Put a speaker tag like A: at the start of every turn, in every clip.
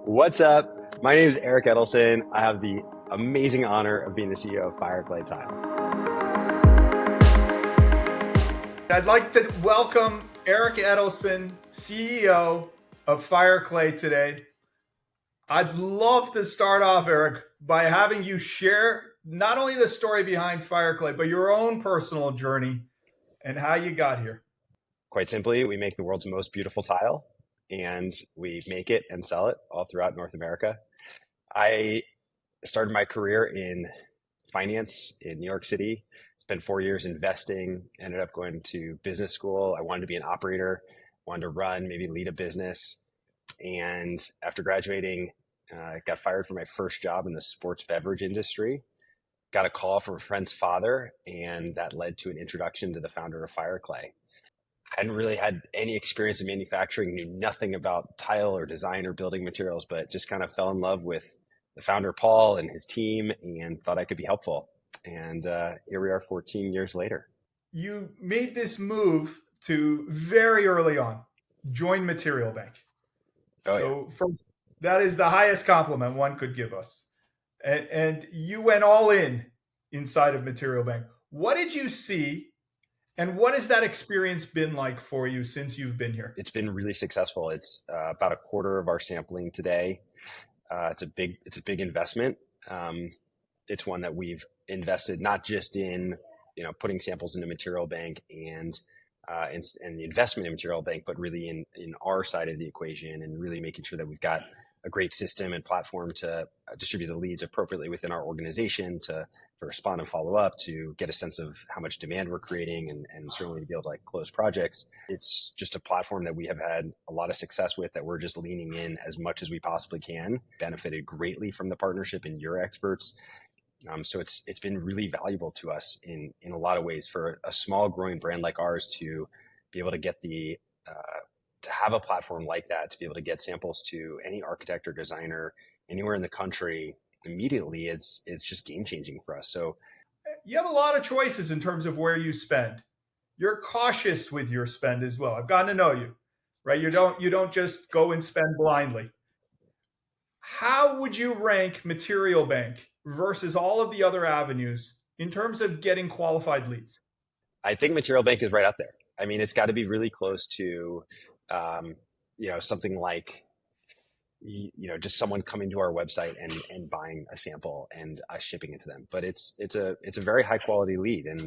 A: What's up? My name is Eric Edelson. I have the amazing honor of being the CEO of Fireclay Tile.
B: I'd like to welcome Eric Edelson, CEO of Fireclay today. I'd love to start off, Eric, by having you share not only the story behind Fireclay, but your own personal journey and how you got here.
A: Quite simply, we make the world's most beautiful tile, and we make it and sell it all throughout North America. I started my career in finance in New York City. Spent 4 years investing, ended up going to business school. I wanted to be an operator, wanted to run, maybe lead a business. And after graduating, got fired from my first job in the sports beverage industry. Got a call from a friend's father, and that led to an introduction to the founder of Fireclay. I hadn't really had any experience in manufacturing, knew nothing about tile or design or building materials, but just kind of fell in love with the founder, Paul, and his team, and thought I could be helpful. And here we are 14 years later.
B: You made this move to very early on, join Material Bank. First, that is the highest compliment one could give us. And you went all in inside of Material Bank. What did you see? And what has that experience been like for you since you've been here?
A: It's been really successful. It's about a quarter of our sampling today. It's a big investment. It's one that we've invested not just in putting samples into Material Bank and the investment in Material Bank, but really in our side of the equation, and really making sure that we've got a great system and platform to distribute the leads appropriately within our organization, to respond and follow up, to get a sense of how much demand we're creating, and certainly to be able to close projects. It's just a platform that we have had a lot of success with, that we're just leaning in as much as we possibly can. Benefited greatly from the partnership and your experts. So it's been really valuable to us in a lot of ways for a small growing brand like ours to be able to get to have a platform like that, to be able to get samples to any architect or designer anywhere in the country immediately is just game changing for us. So
B: you have a lot of choices in terms of where you spend. You're cautious with your spend as well. I've gotten to know you, right? You don't just go and spend blindly. How would you rank Material Bank versus all of the other avenues in terms of getting qualified leads?
A: I think Material Bank is right up there. I mean, it's got to be really close to, something like, just someone coming to our website and buying a sample and us shipping it to them. But it's a very high quality lead, and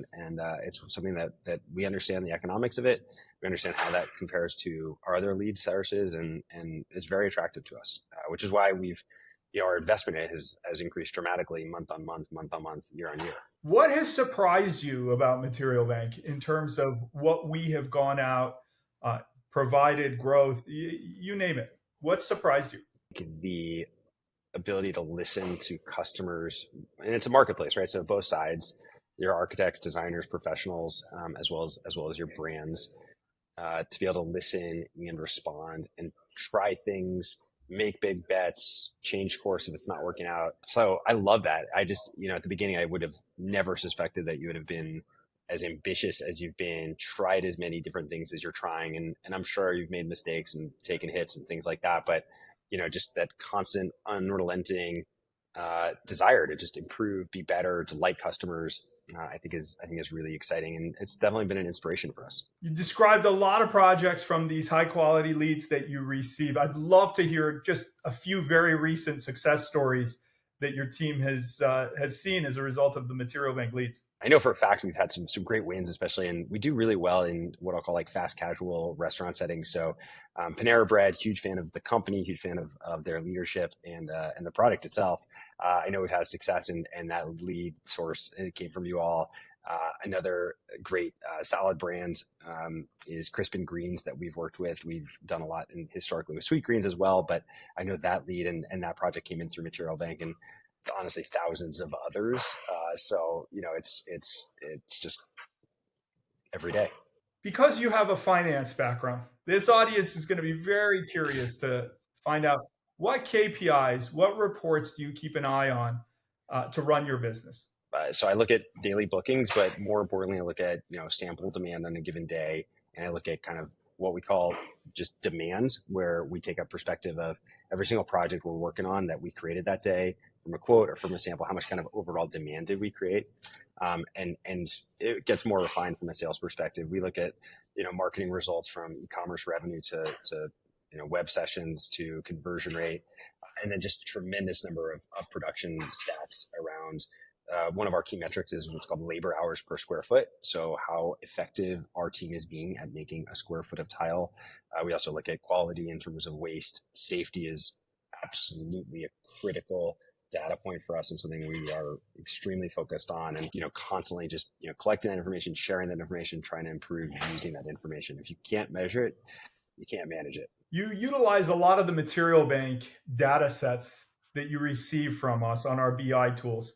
A: it's something that we understand the economics of it. We understand how that compares to our other lead sources, and is very attractive to us, which is why our investment has increased dramatically month on month, year on year.
B: What has surprised you about Material Bank in terms of what we have gone out, provided growth, you name it? What surprised you?
A: The ability to listen to customers, and it's a marketplace, right? So both sides, your architects, designers, professionals, as well as your brands, to be able to listen and respond and try things, make big bets, change course if it's not working out. So I love that. I just, at the beginning, I would have never suspected that you would have been as ambitious as you've been, tried as many different things as you're trying. And I'm sure you've made mistakes and taken hits and things like that. But, just that constant, unrelenting desire to just improve, be better, delight customers, I think is really exciting. And it's definitely been an inspiration for us.
B: You described a lot of projects from these high quality leads that you receive. I'd love to hear just a few very recent success stories that your team has seen as a result of the Material Bank leads.
A: I know for a fact we've had some great wins, especially, and we do really well in what I'll call fast casual restaurant settings. So Panera Bread, huge fan of the company, huge fan of their leadership and the product itself. I know we've had success in that lead source, and it came from you all. Another great salad brand is Crispin Greens that we've worked with. We've done a lot historically with Sweet Greens as well, but I know that lead and that project came in through Material Bank, and honestly thousands of others. So it's just every day.
B: Because you have a finance background, this audience is going to be very curious to find out what KPIs, what reports do you keep an eye on to run your business?
A: So I look at daily bookings, but more importantly, I look at sample demand on a given day, and I look at kind of what we call just demand, where we take a perspective of every single project we're working on that we created that day from a quote or from a sample, how much kind of overall demand did we create? And it gets more refined from a sales perspective. We look at, marketing results from e-commerce revenue to web sessions to conversion rate, and then just a tremendous number of production stats around. One of our key metrics is what's called labor hours per square foot. So how effective our team is being at making a square foot of tile. We also look at quality in terms of waste. Safety is absolutely a critical data point for us and something we are extremely focused on, and constantly just collecting that information, sharing that information, trying to improve using that information. If you can't measure it, you can't manage it.
B: You utilize a lot of the material bank data sets that you receive from us on our BI tools.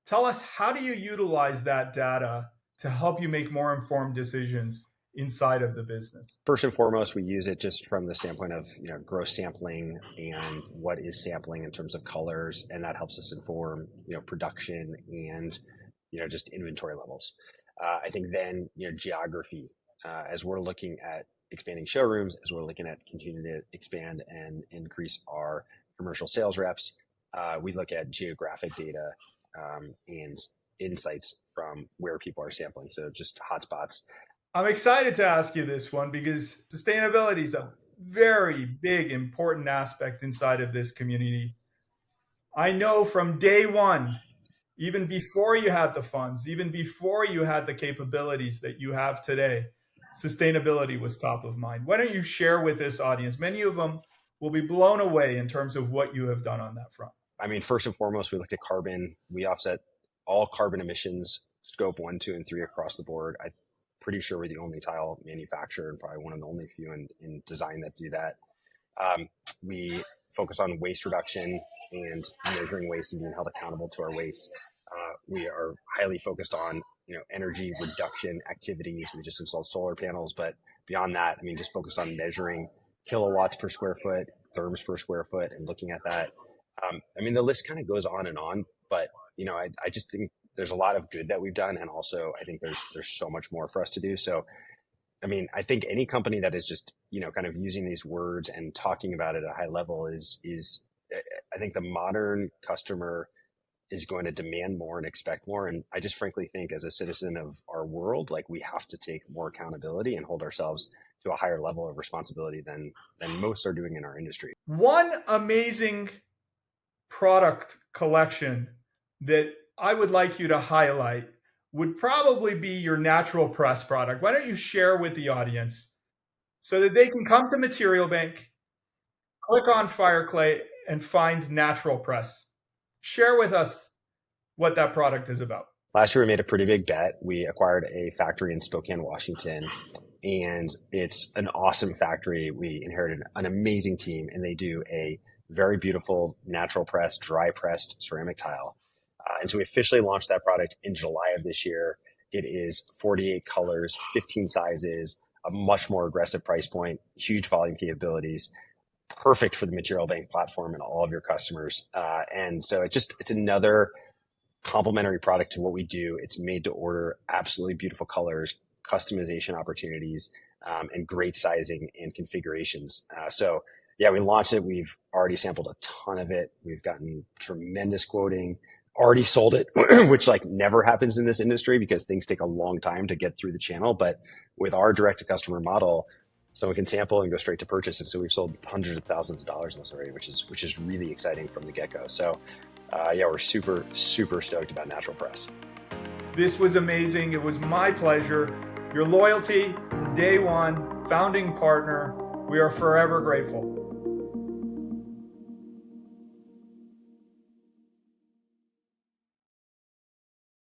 B: Tell us, how do you utilize that data to help you make more informed decisions inside of the business?
A: First and foremost, we use it just from the standpoint of gross sampling and what is sampling in terms of colors, and that helps us inform production and just inventory levels. I think then geography, as we're looking at expanding showrooms, as we're looking at continuing to expand and increase our commercial sales reps, we look at geographic data and insights from where people are sampling. So just hotspots.
B: I'm excited to ask you this one because sustainability is a very big, important aspect inside of this community. I know from day one, even before you had the funds, even before you had the capabilities that you have today, sustainability was top of mind. Why don't you share with this audience? Many of them will be blown away in terms of what you have done on that front.
A: I mean, first and foremost, we looked at carbon. We offset all carbon emissions, scope 1, 2, and 3 across the board. I'm pretty sure we're the only tile manufacturer and probably one of the only few in design that do that. We focus on waste reduction and measuring waste and being held accountable to our waste. We are highly focused on energy reduction activities. We just installed solar panels, but beyond that, I mean, just focused on measuring kilowatts per square foot, therms per square foot, and looking at that. I mean, the list kind of goes on, but I just think there's a lot of good that we've done, and also I think there's so much more for us to do. So, I mean, I think any company that is just kind of using these words and talking about it at a high level is I think the modern customer is going to demand more and expect more. And I just frankly think, as a citizen of our world, like, we have to take more accountability and hold ourselves to a higher level of responsibility than most are doing in our industry.
B: One amazing product collection that I would like you to highlight would probably be your natural press product. Why don't you share with the audience so that they can come to Material Bank, click on Fireclay, and find natural press. Share with us what that product is about.
A: Last year, we made a pretty big bet. We acquired a factory in Spokane, Washington, and it's an awesome factory. We inherited an amazing team, and they do a very beautiful natural press, dry pressed ceramic tile. And so we officially launched that product in July of this year. It is 48 colors, 15 sizes, a much more aggressive price point, huge volume capabilities, perfect for the Material Bank platform and all of your customers. And so it's another complementary product to what we do. It's made to order, absolutely beautiful colors, customization opportunities, and great sizing and configurations. So yeah, we launched it. We've already sampled a ton of it. We've gotten tremendous quoting, already sold it, which never happens in this industry because things take a long time to get through the channel. But with our direct to customer model, someone can sample and go straight to purchase. And so we've sold hundreds of thousands of dollars in this already, which is really exciting from the get-go. So yeah, we're super, super stoked about natural press.
B: This was amazing. It was my pleasure. Your loyalty from day one, founding partner, we are forever grateful.